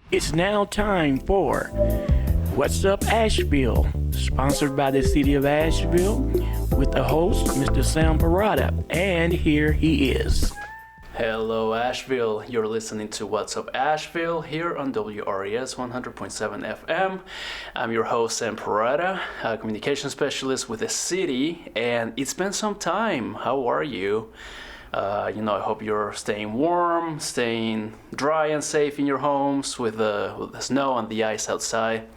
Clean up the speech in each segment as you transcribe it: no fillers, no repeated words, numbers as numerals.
It's now time for What's Up Asheville, sponsored by the City of Asheville, with the host, Mr. Sam Parada, and here he is. Hello Asheville, you're listening to What's Up Asheville here on WRES 100.7 FM. I'm your host Sam Parada, a communication specialist with the city, and it's been some time. How are you? I hope you're staying warm, staying dry and safe in your homes with the snow and the ice outside.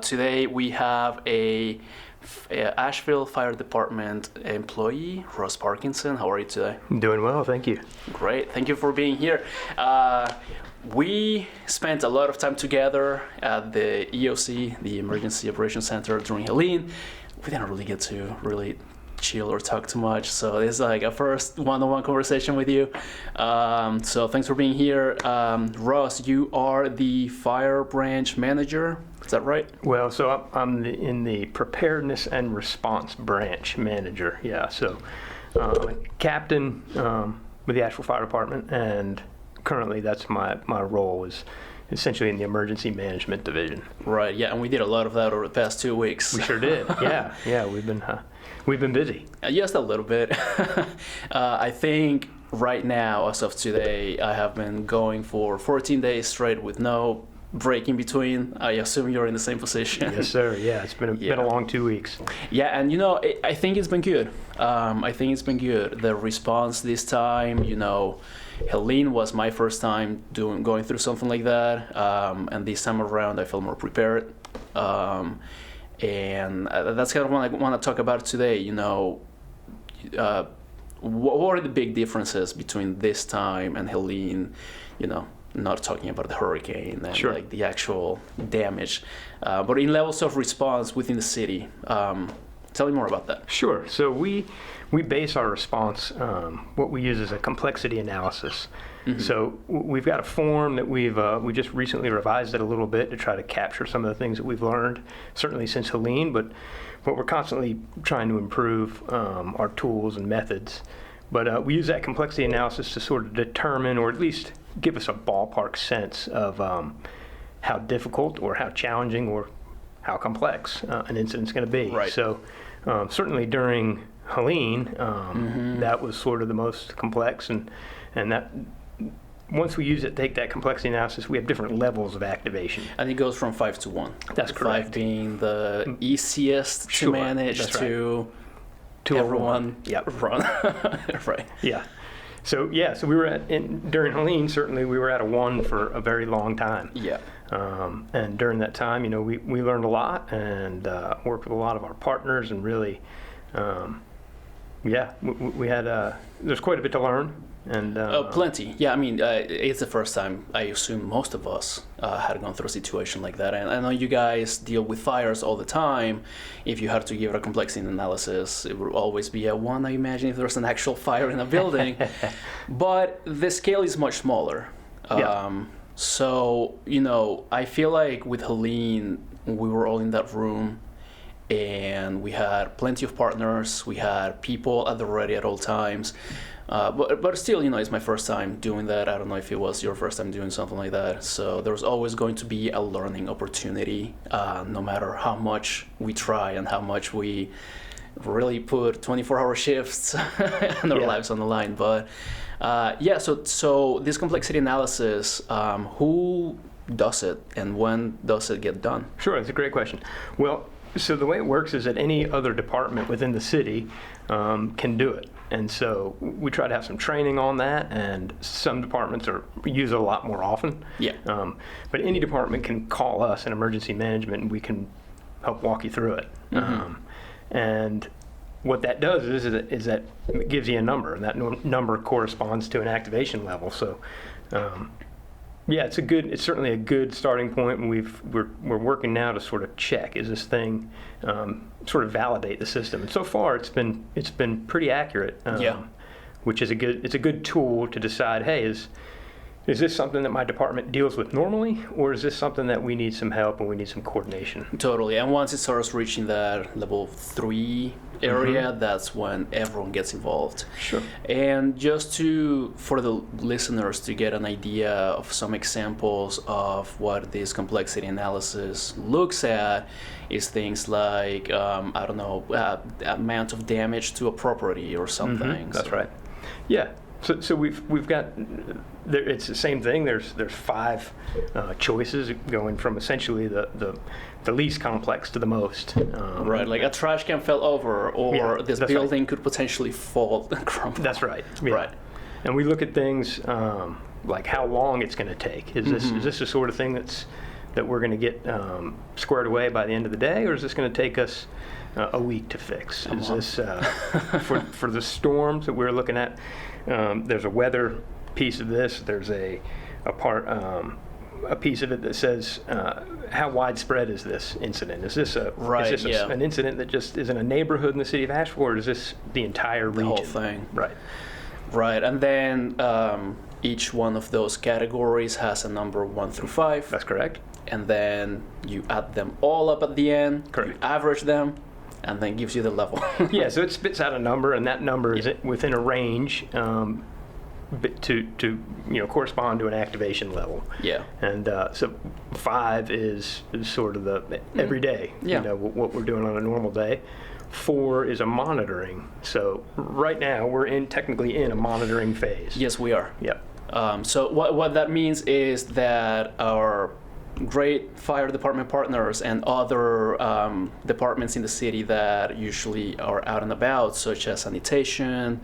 Today we have a Asheville Fire Department employee, Ross Parkinson. How are you today? Doing well, thank you. Great, thank you for being here. We spent a lot of time together at the EOC, the Emergency Operations Center, during Helene. We didn't really get to chill or talk too much, so it's like a first one-on-one conversation with you. So thanks for being here. Ross, you are the fire branch manager, is that right? Well, so I'm in the preparedness and response branch manager, yeah. So captain with the Asheville Fire Department, and currently that's my role is essentially in the emergency management division. Right, yeah, and we did a lot of that over the past 2 weeks. We sure did, yeah, we've been busy. Just a little bit. I think right now, as of today, I have been going for 14 days straight with no break in between. I assume you're in the same position. Yes, sir, yeah, it's been a long 2 weeks. Yeah, and I think it's been good. The response this time, Helene was my first time going through something like that, and this time around I feel more prepared. And that's kind of what I want to talk about today. What are the big differences between this time and Helene? Not talking about the hurricane and sure, like the actual damage, but in levels of response within the city. Tell me more about that. Sure. So we base our response, what we use is a complexity analysis. Mm-hmm. So we've got a form that we just recently revised it a little bit to try to capture some of the things that we've learned, certainly since Helene, but we're constantly trying to improve our tools and methods. But we use that complexity analysis to sort of determine, or at least give us a ballpark sense of how difficult or how challenging or how complex an incident's going to be. Right. So certainly during Helene, that was sort of the most complex, and that once we take that complexity analysis, we have different levels of activation. And it goes from 5 to 1. That's correct. 5 being the easiest to manage, to everyone run. Right. Yeah. So we were during Helene, certainly we were at a 1 for a very long time. Yeah. And during that time, we learned a lot and worked with a lot of our partners, and really, we had there's quite a bit to learn. And plenty. Yeah, I mean, it's the first time I assume most of us had gone through a situation like that. And I know you guys deal with fires all the time. If you had to give it a complexity analysis, it would always be a 1, I imagine, if there's an actual fire in a building. But the scale is much smaller. So, I feel like with Helene, we were all in that room, and we had plenty of partners. We had people at the ready at all times. But still, it's my first time doing that. I don't know if it was your first time doing something like that. So there's always going to be a learning opportunity, no matter how much we try and how much we really put 24-hour shifts and our lives on the line. But so this complexity analysis, who does it and when does it get done? Sure, that's a great question. Well, so the way it works is that any other department within the city can do it. And so we try to have some training on that, and some departments use it a lot more often. Yeah. But any department can call us in emergency management, and we can help walk you through it. Mm-hmm. And what that does is that it gives you a number, and that number corresponds to an activation level. So, it's certainly a good starting point, and we're working now to sort of check, is this thing sort of validate the system. And so far it's been pretty accurate. Which is a good tool to decide, hey, is this something that my department deals with normally, or is this something that we need some help and we need some coordination? Totally. And once it starts reaching that level 3 area, that's when everyone gets involved. Sure. And just for the listeners to get an idea of some examples of what this complexity analysis looks at, is things like, I don't know, amount of damage to a property or something. That's right. Yeah. So we've got, it's the same thing. There's 5 choices going from essentially the least complex to the most. Right, like a trash can fell over, or this building right. could potentially fall and crumble. That's right. Yeah. Right. And we look at things like how long it's going to take. Is this the sort of thing that we're going to get squared away by the end of the day, or is this going to take us a week to fix? Is this for the storms that we're looking at? There's a weather piece of this. There's a piece of it that says how widespread is this incident? Is this an incident that just is in a neighborhood in the city of Asheville, or is this the entire region? The whole thing. Right. Right, and then each one of those categories has a number 1 through 5. That's correct. And then you add them all up at the end. Correct. You average them, and then gives you the level. Yeah, so it spits out a number, and that number is within a range to correspond to an activation level. Yeah. And so 5 is sort of the everyday. Yeah. What we're doing on a normal day. 4 is a monitoring. So right now we're technically in a monitoring phase. Yes, we are. Yep. So what that means is that our great fire department partners and other departments in the city that usually are out and about, such as sanitation,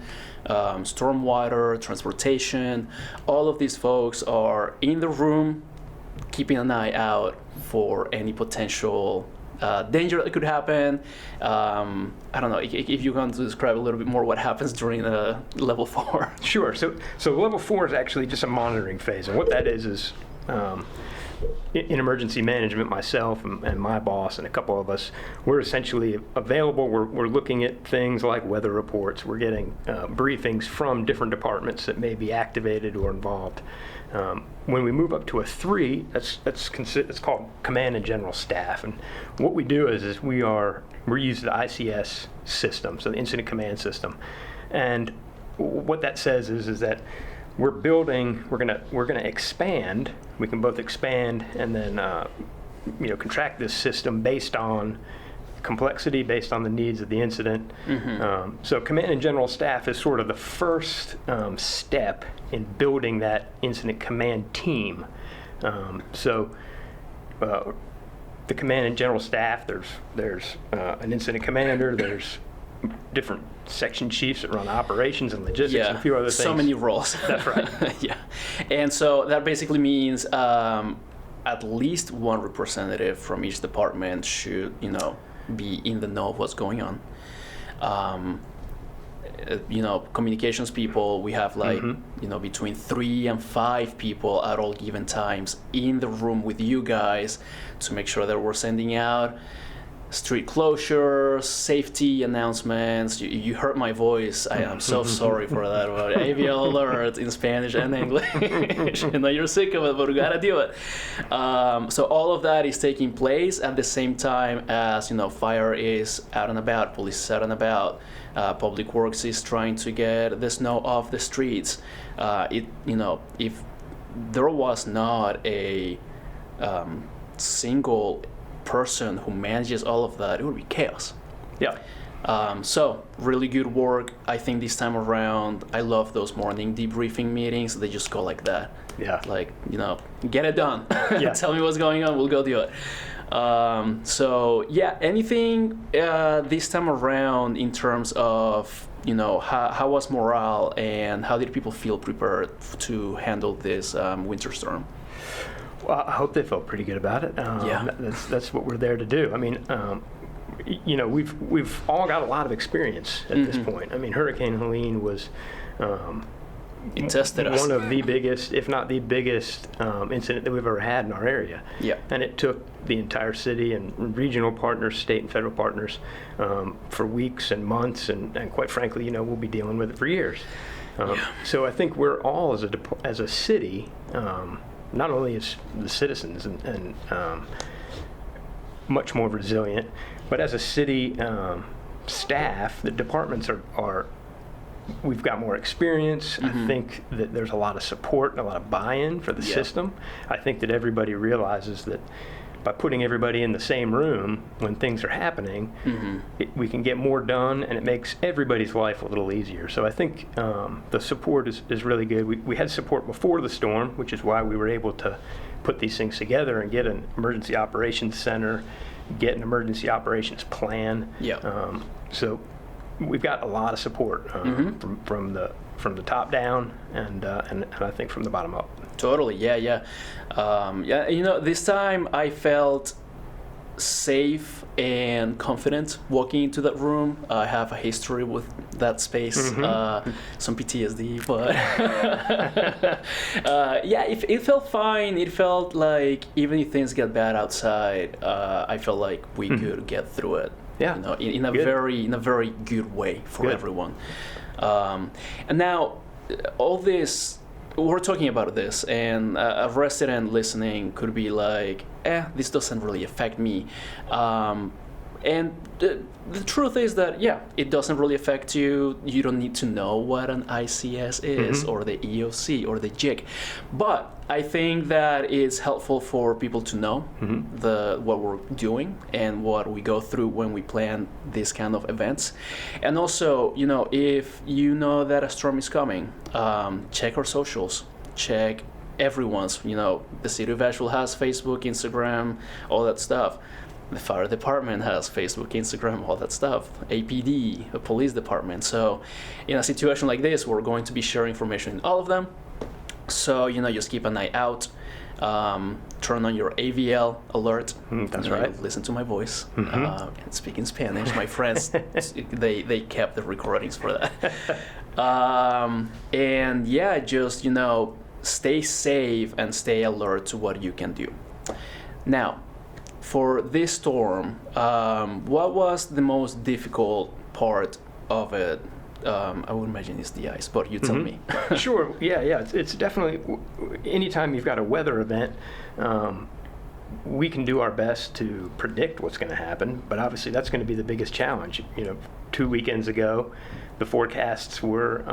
stormwater, transportation, all of these folks are in the room keeping an eye out for any potential danger that could happen. I don't know if you want to describe a little bit more what happens during level 4. Sure. So level 4 is actually just a monitoring phase, and what that is in emergency management, myself and my boss and a couple of us, we're essentially available. We're looking at things like weather reports. We're getting briefings from different departments that may be activated or involved. When we move up to a 3, it's called Command and General Staff. And what we do is we use the ICS system, so the Incident Command System. And what that says is that we're gonna expand. We can both expand and then contract this system based on complexity, based on the needs of the incident. So Command and General Staff is sort of the first step in building that incident command team. The Command and General Staff, there's an incident commander, there's different section chiefs that run operations and logistics and a few other things. So many roles. That's right. Yeah. And so that basically means at least one representative from each department should, be in the know of what's going on. Communications people, we have between 3 and 5 people at all given times in the room with you guys to make sure that we're sending out street closures, safety announcements. You heard my voice. I am so sorry for that. About AVL Alert in Spanish and English. You're sick of it, but we gotta do it. So all of that is taking place at the same time as fire is out and about, police is out and about, public works is trying to get the snow off the streets. If there was not a single person who manages all of that, it would be chaos. Yeah. So really good work. I think this time around, I love those morning debriefing meetings. They just go like that. Yeah. Like, get it done. Yeah. Tell me what's going on. We'll go do it. Anything this time around in terms of, how was morale and how did people feel prepared to handle this winter storm? Well, I hope they felt pretty good about it. That's what we're there to do. I mean, we've all got a lot of experience at this point. I mean, Hurricane Helene was it tested us. One of the biggest, if not the biggest, incident that we've ever had in our area. Yeah. And it took the entire city and regional partners, state and federal partners, for weeks and months, and quite frankly, we'll be dealing with it for years. So I think we're all as a city not only is the citizens and much more resilient, but as a city staff, the departments are we've got more experience. I think that there's a lot of support and a lot of buy-in for the system. I think that everybody realizes that by putting everybody in the same room when things are happening, we can get more done, and it makes everybody's life a little easier. So I think the support is really good. We had support before the storm, which is why we were able to put these things together and get an emergency operations center, get an emergency operations plan. So we've got a lot of support from the top down and I think from the bottom up. Totally, yeah. This time I felt safe and confident walking into that room. I have a history with that space, some PTSD, but it felt fine. It felt like even if things get bad outside, I felt like we could get through it. Yeah, in a very good way for everyone. And now, all this, we're talking about this, and a resident listening could be like, this doesn't really affect me. And the truth is that, it doesn't really affect you. You don't need to know what an ICS is, or the EOC, or the JIC. But I think that it's helpful for people to know what we're doing and what we go through when we plan these kind of events. And also, if you know that a storm is coming, check our socials, check everyone's, the City of Asheville has Facebook, Instagram, all that stuff. The fire department has Facebook, Instagram, all that stuff. APD, the police department. So in a situation like this, we're going to be sharing information in all of them. So, just keep an eye out. Turn on your AVL alert. That's right. Listen to my voice and speak in Spanish. My friends, they kept the recordings for that. And just, stay safe and stay alert to what you can do. Now, for this storm, what was the most difficult part of it? I would imagine it's the ice, but you tell me. Sure. Yeah. It's definitely, anytime you've got a weather event, we can do our best to predict what's going to happen, but obviously that's going to be the biggest challenge. 2 weekends ago, the forecasts were,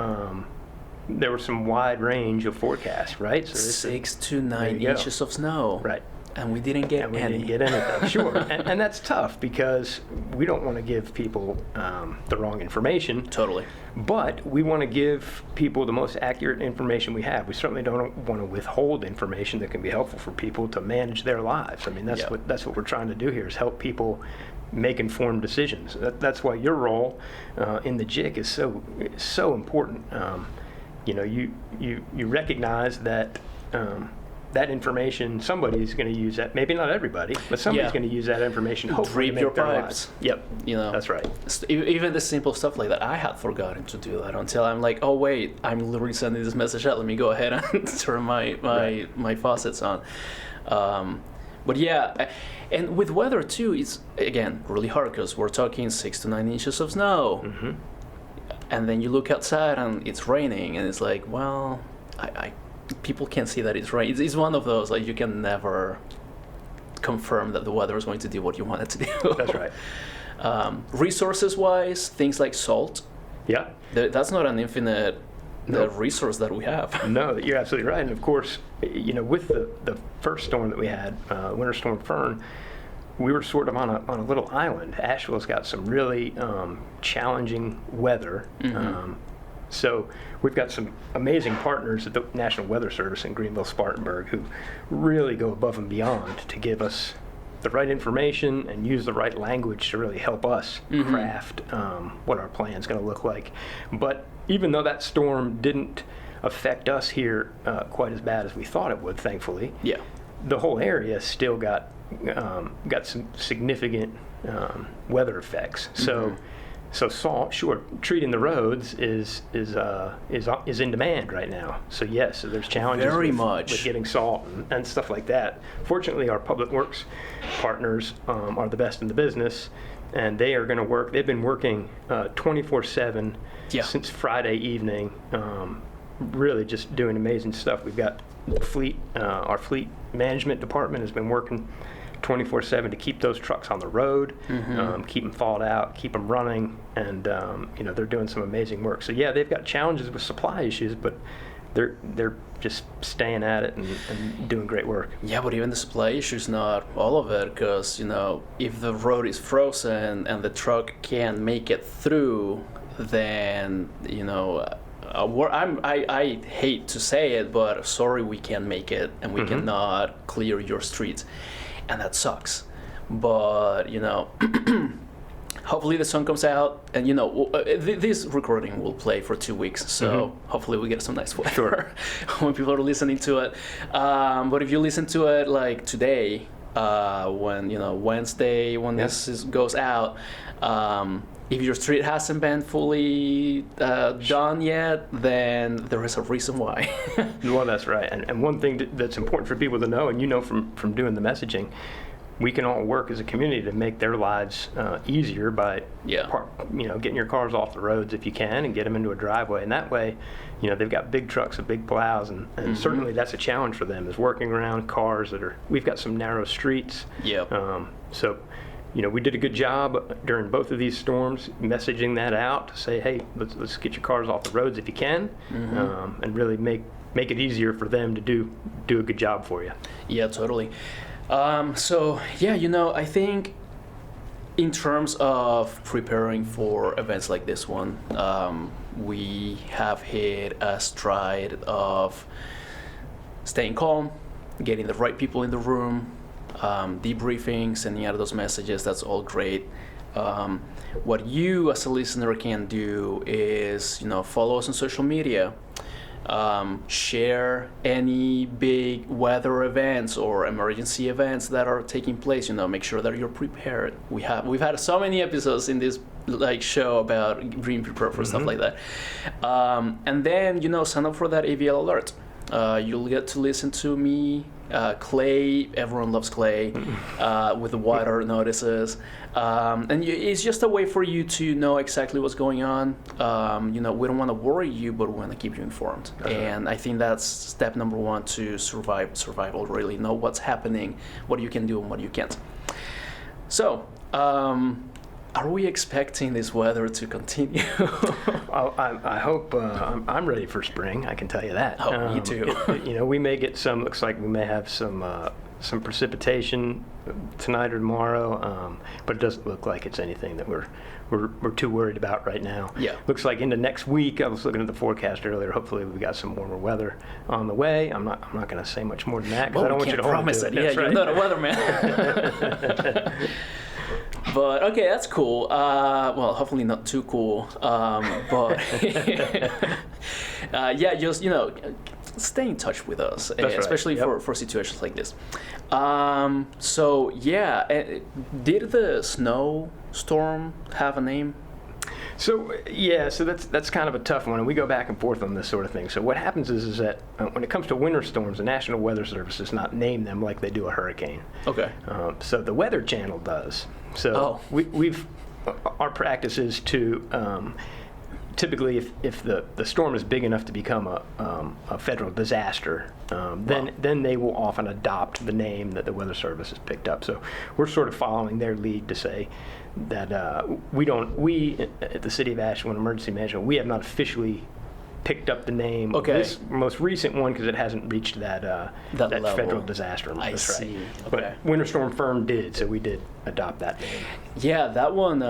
there was some wide range of forecasts, right? So 6 to 9 inches of snow. Right. And we didn't get any. We didn't get anything, sure. And that's tough because we don't want to give people the wrong information. Totally. But we want to give people the most accurate information we have. We certainly don't want to withhold information that can be helpful for people to manage their lives. I mean, that's what we're trying to do here, is help people make informed decisions. That's why your role in the JIC is so important. You recognize that that information, somebody's going to use that. Maybe not everybody, but somebody's going to use that information. Hopefully, drape your pipes. Yep, that's right. Even the simple stuff like that, I had forgotten to do that until I'm like, oh wait, I'm literally sending this message out. Let me go ahead and turn my faucets on. But and with weather too, it's again really hard because we're talking 6 to 9 inches of snow, and then you look outside and it's raining, and it's like, well, people can't see that it's rain. It's one of those, like, you can never confirm that the weather is going to do what you want it to do. That's right. Resources-wise, things like salt. Yeah. That's not an infinite resource that we have. No, you're absolutely right. And of course, with the first storm that we had, Winter Storm Fern, we were sort of on a little island. Asheville's got some really challenging weather. So we've got some amazing partners at the National Weather Service in Greenville, Spartanburg, who really go above and beyond to give us the right information and use the right language to really help us craft what our plan's going to look like. But even though that storm didn't affect us here quite as bad as we thought it would, thankfully, the whole area still got some significant weather effects. So salt, sure, treating the roads is in demand right now. So yes, so there's challenges with getting salt and stuff like that. Fortunately, our public works partners are the best in the business, and they are going to work. They've been working 24/7 since Friday evening, really just doing amazing stuff. We've got our fleet management department has been working 24/7 to keep those trucks on the road, keep them thawed out, keep them running, and they're doing some amazing work. So yeah, they've got challenges with supply issues, but they're just staying at it and doing great work. Yeah, but even the supply issue is not all of it, because if the road is frozen and the truck can't make it through, then I hate to say it, but sorry, we can't make it, and we cannot clear your streets, and that sucks. But hopefully the sun comes out, and this recording will play for 2 weeks, so hopefully we get some nice weather when people are listening to it. But if you listen to it like today, when Wednesday, when this goes out, if your street hasn't been fully done yet, then there is a reason why. Well, that's right. And one thing that's important for people to know, and from doing the messaging, we can all work as a community to make their lives easier by getting your cars off the roads if you can, and get them into a driveway. And that way, they've got big trucks and big plows, and certainly that's a challenge for them, is working around cars we've got some narrow streets. So we did a good job during both of these storms messaging that out to say, hey, let's get your cars off the roads if you can, and really make it easier for them to do a good job for you. Yeah, totally. I think in terms of preparing for events like this one, we have hit a stride of staying calm, getting the right people in the room, debriefing, sending out those messages. That's all great. What you as a listener can do is, follow us on social media. Share any big weather events or emergency events that are taking place. Make sure that you're prepared. We've had so many episodes in this show about being prepared for stuff like that. And then sign up for that AVL Alert. You'll get to listen to me, Clay. Everyone loves Clay, with the water notices. And it's just a way for you to know exactly what's going on. We don't want to worry you, but we want to keep you informed. And I think that's step number one to survival, really. Know what's happening, what you can do and what you can't. So, are we expecting this weather to continue? I hope. I'm ready for spring, I can tell you that. Oh, me too. We may get looks like we may have some precipitation tonight or tomorrow, but it doesn't look like it's anything that we're too worried about right now. Yeah. Looks like into next week. I was looking at the forecast earlier. Hopefully we got some warmer weather on the way. I'm not going to say much more than that, because I don't want you to promise hold it. Yeah, you're not a weatherman. But okay, that's cool. Well, hopefully not too cool. But just stay in touch with us, especially for situations like this. Did the snowstorm have a name? So that's kind of a tough one, and we go back and forth on this sort of thing. So what happens is that when it comes to winter storms, the National Weather Service does not name them like they do a hurricane. Okay. So the Weather Channel does. So our practice is to typically, if the storm is big enough to become a federal disaster, then they will often adopt the name that the Weather Service has picked up. So we're sort of following their lead to say that we at the City of Ashland Emergency Management, we have not officially picked up the name of this most recent one, because it hasn't reached that federal disaster. I see. Right. Okay. But Winter Storm Firm did, so we did adopt that name. Yeah, that one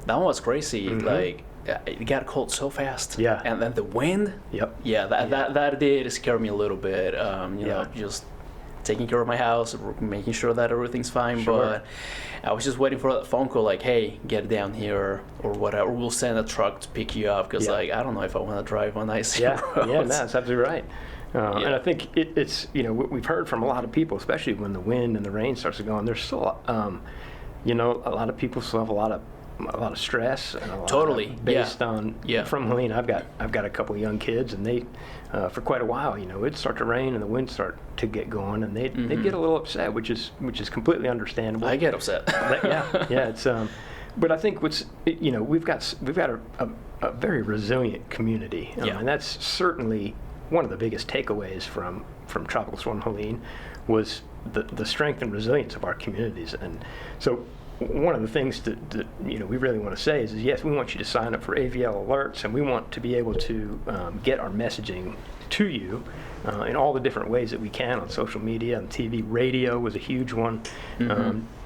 was crazy. Like, it got cold so fast. Yeah. And then the wind. Yep. Yeah, that did scare me a little bit. Just taking care of my house, making sure that everything's fine. Sure. But I was just waiting for that phone call, like, hey, get down here or whatever. We'll send a truck to pick you up, because I don't know if I want to drive on icy roads. Yeah, that's absolutely right. And I think it's we've heard from a lot of people, especially when the wind and the rain starts to go on. There's still a lot of people still have a lot of stress and a lot based on from Helene. I've got a couple of young kids, and they for quite a while, it'd start to rain and the wind start to get going, and they'd get a little upset, which is completely understandable. I get upset. It's but I think we've got a very resilient community, and that's certainly one of the biggest takeaways from Tropical Storm Helene was the strength and resilience of our communities. And so one of the things that we really want to say is yes, we want you to sign up for AVL alerts, and we want to be able to get our messaging to you in all the different ways that we can on social media, on TV. Radio was a huge one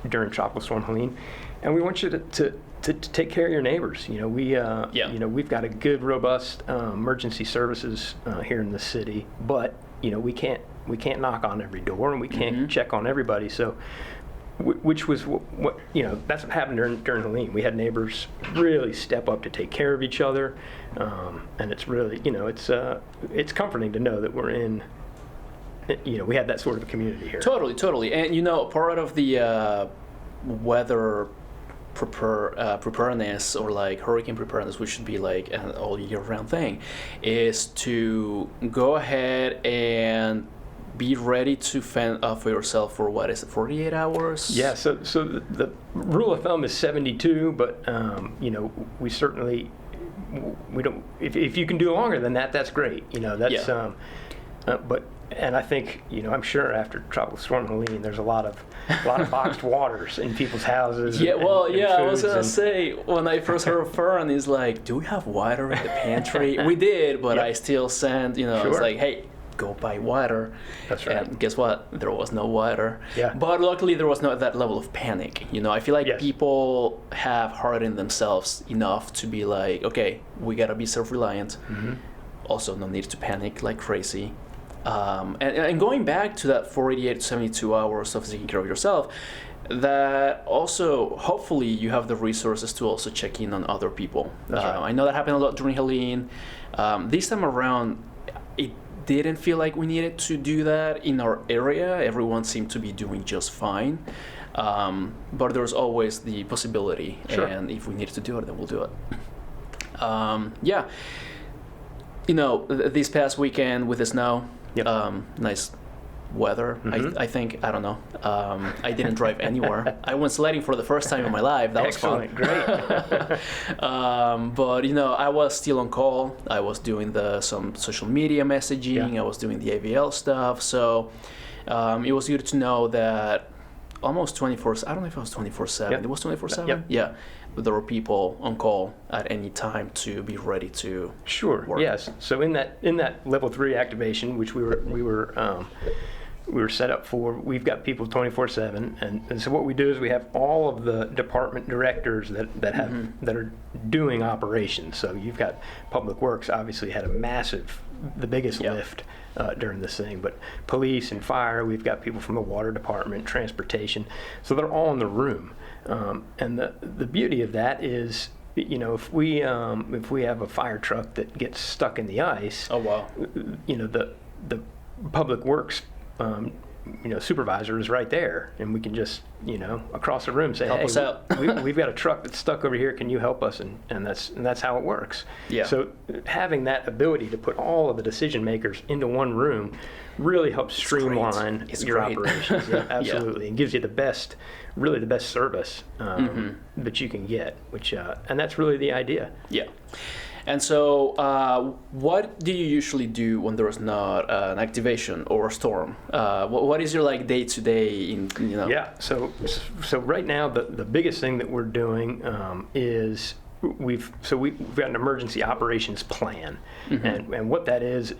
during Tropical Storm Helene, and we want you to take care of your neighbors. We've got a good, robust emergency services here in the city, but we can't knock on every door, and we can't check on everybody. So, which was what that's what happened during Helene. We had neighbors really step up to take care of each other, and it's really it's comforting to know that we're in. We have that sort of a community here. Totally, and part of the weather preparedness, or like hurricane preparedness, which should be like an all year round thing, is to go ahead and be ready to fend for yourself for 48 hours? Yeah, so the rule of thumb is 72, but we certainly we don't. If you can do longer than that, that's great. That's but. And I think, I'm sure after Tropical Storm Helene, there's a lot of boxed waters in people's houses. Yeah, I was gonna say, when I first heard of Fern, he's like, "Do we have water in the pantry?" We did, but I still sent. It's like, "Hey, go buy water." That's right. And guess what? There was no water. Yeah. But luckily, there was not that level of panic. I feel like people have hardened themselves enough to be like, "Okay, we gotta be self-reliant." Also, no need to panic like crazy. And going back to that 48 to 72 hours of taking care of yourself, that also, hopefully, you have the resources to also check in on other people. That's right. I know that happened a lot during Helene. This time around, it didn't feel like we needed to do that in our area. Everyone seemed to be doing just fine. But there's always the possibility. Sure. And if we need to do it, then we'll do it. This past weekend with the snow, nice weather. I think, I don't know. I didn't drive anywhere. I went sledding for the first time in my life. That was fun. Great. But I was still on call. I was doing some social media messaging. I was doing the AVL stuff. So it was good to know that almost 24. I don't know if it was 24/7. It was 24/7. Yeah. But there were people on call at any time to be ready to work. Yes. So in that level 3 activation, which we were set up for, we've got people 24/7, and so what we do is we have all of the department directors that are doing operations. So you've got Public Works obviously had the biggest lift during this thing, but police and fire, we've got people from the water department, transportation, so they're all in the room. And the beauty of that is, if we have a fire truck that gets stuck in the ice, the Public Works supervisor is right there, and we can just across the room say, help us out. we've got a truck that's stuck over here, can you help us? And that's how it works. Yeah. So having that ability to put all of the decision makers into one room really helps streamline your operations. Yeah, absolutely. And gives you the best service that you can get, which and that's really the idea. Yeah. And so, what do you usually do when there is not an activation or a storm? What is your day to day? Yeah. So right now, the biggest thing that we're doing is we've got an emergency operations plan, and what that is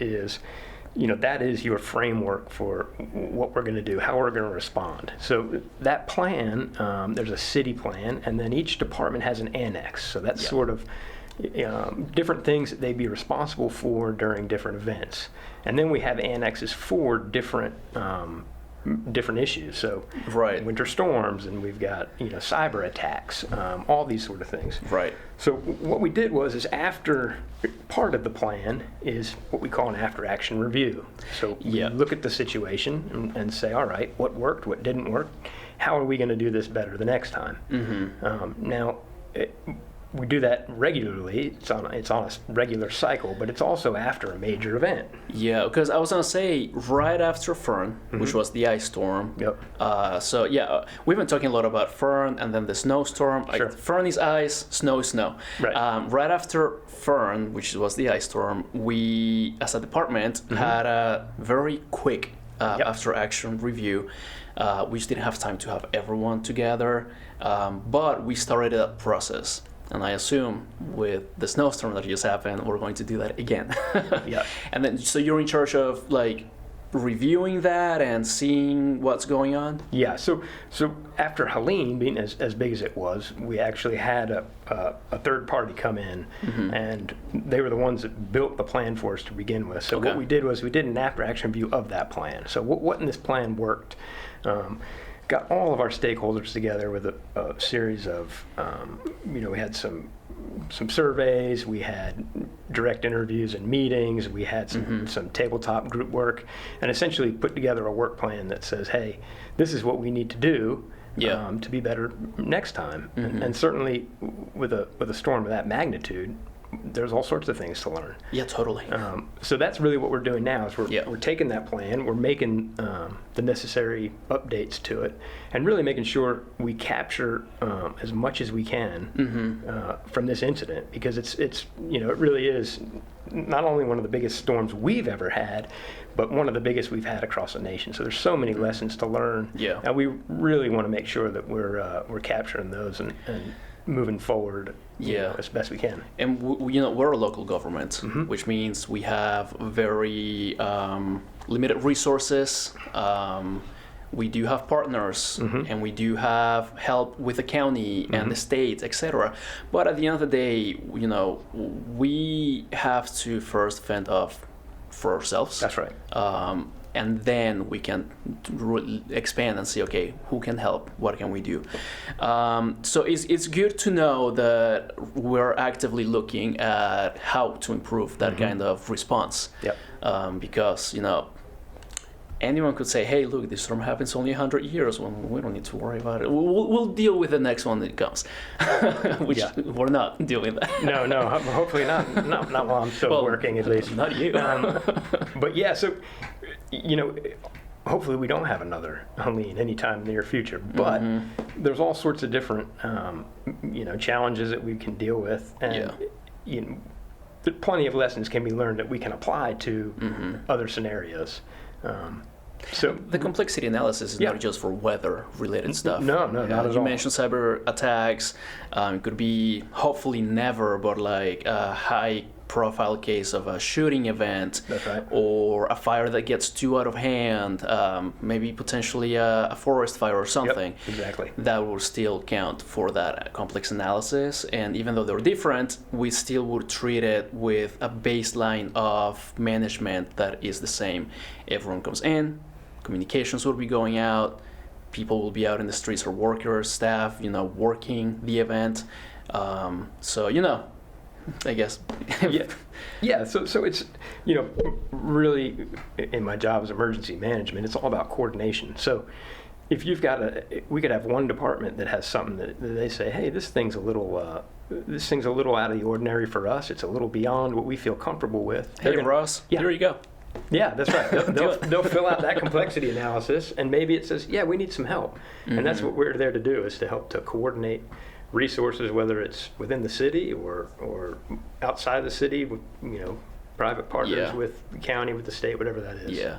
that is your framework for what we're going to do, how we're going to respond. So that plan, there's a city plan, and then each department has an annex. So that's sort of different things that they'd be responsible for during different events. And then we have annexes for different issues. So winter storms, and we've got cyber attacks, all these sort of things. Right. So what we did is after part of the plan is what we call an after action review. So we look at the situation and say, all right, what worked, what didn't work, how are we going to do this better the next time? Now, we do that regularly. It's on a regular cycle, but it's also after a major event. Yeah, because I was gonna say right after Fern, which was the ice storm. Yep. So yeah, we've been talking a lot about Fern and then the snowstorm. Sure. Fern is ice, snow is snow. Right. Right after Fern, which was the ice storm, we, as a department, had a very quick after action review. We just didn't have time to have everyone together, but we started that process. And I assume with the snowstorm that just happened, we're going to do that again. Yeah. And then, so you're in charge of like reviewing that and seeing what's going on? Yeah. So after Helene being as big as it was, we actually had a third party come in, and they were the ones that built the plan for us to begin with. So what we did was we did an after action review of that plan. So what in this plan worked. Got all of our stakeholders together with a series of, we had some surveys, we had direct interviews and meetings, we had some tabletop group work, and essentially put together a work plan that says, hey, this is what we need to do to be better next time. And certainly with a storm of that magnitude, there's all sorts of things to learn. Yeah, totally. So that's really what we're doing now is we're taking that plan, we're making the necessary updates to it, and really making sure we capture as much as we can from this incident, because it's it really is not only one of the biggest storms we've ever had, but one of the biggest we've had across the nation. So there's so many lessons to learn. Yeah. And we really want to make sure that we're capturing those and moving forward as best we can. And we're a local government, which means we have very limited resources. We do have partners, and we do have help with the county and the state, etc. But at the end of the day, we have to first fend off for ourselves. That's right. And then we can expand and see, okay, who can help? What can we do? So it's good to know that we're actively looking at how to improve that kind of response. Yep. Because, anyone could say, hey, look, this storm happens only 100 years. Well, we don't need to worry about it. We'll deal with the next one that comes, which we're not doing that. No, hopefully not. Not while I'm still working, at least. Not you. But yeah, so, hopefully we don't have another Helene anytime in the near future. But there's all sorts of different, challenges that we can deal with. And, plenty of lessons can be learned that we can apply to other scenarios. So the complexity analysis is not just for weather-related stuff. No, not at all. You mentioned cyber attacks. It could be hopefully never, but like a high-profile case of a shooting event. That's right. Or a fire that gets too out of hand. Maybe potentially a forest fire or something. Yep, exactly. That will still count for that complex analysis. And even though they're different, we still would treat it with a baseline of management that is the same. Everyone comes in. Communications will be going out, people will be out in the streets, or workers, staff, working the event. So, I guess. Yeah. So it's, really in my job as emergency management, it's all about coordination. So if you've got we could have one department that has something that they say, hey, this thing's a little out of the ordinary for us. It's a little beyond what we feel comfortable with. Hey, Ross, here you go. Yeah, that's right. They'll fill out that complexity analysis, and maybe it says, yeah, we need some help. And that's what we're there to do, is to help to coordinate resources, whether it's within the city or outside the city, with, private partners with the county, with the state, whatever that is. Yeah.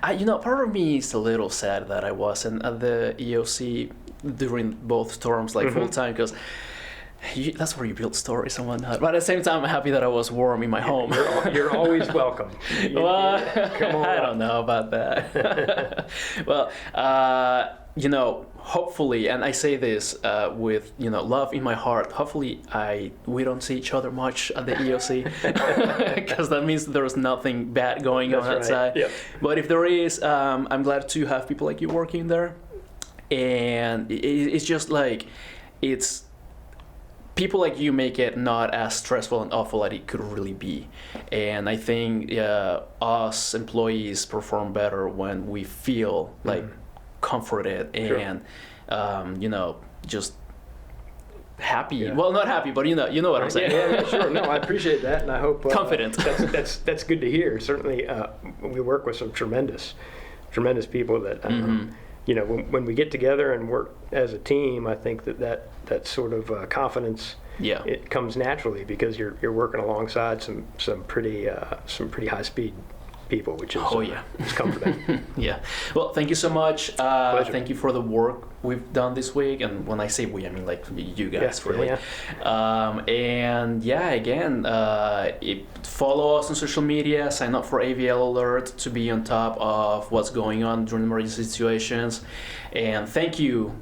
Part of me is a little sad that I wasn't at the EOC during both storms, full time, because that's where you build stories and whatnot. But at the same time, I'm happy that I was warm in my home. You're always welcome. Well, come on. I don't know about that. Well, hopefully, and I say this with love in my heart. Hopefully, we don't see each other much at the EOC, because that means there's nothing bad going on outside. Yep. But if there is, I'm glad to have people like you working there, and it's just like it's. People like you make it not as stressful and awful as it could really be. And I think us employees perform better when we feel like comforted and, just happy. Yeah. Well, not happy, but you know what I'm saying. Yeah, sure. No, I appreciate that, and I hope Confident. That's good to hear. Certainly, we work with some tremendous people that when we get together and work as a team, I think that sort of confidence. Yeah. It comes naturally because you're working alongside some pretty high speed people, which is it's comforting. Yeah. Well, thank you so much. Pleasure. Thank you for the work we've done this week, and when I say we, I mean like you guys, really. Yeah. And again, follow us on social media. Sign up for AVL Alert to be on top of what's going on during emergency situations. And thank you,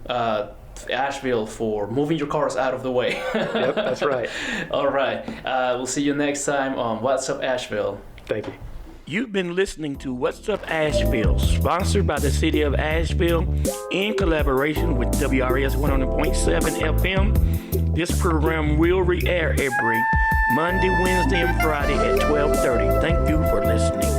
Asheville, for moving your cars out of the way. Yep, that's right. All right. We'll see you next time on What's Up Asheville. Thank you. You've been listening to What's Up Asheville, sponsored by the City of Asheville in collaboration with WRS 100.7 FM. This program will re-air every Monday, Wednesday, and Friday at 12:30. Thank you for listening.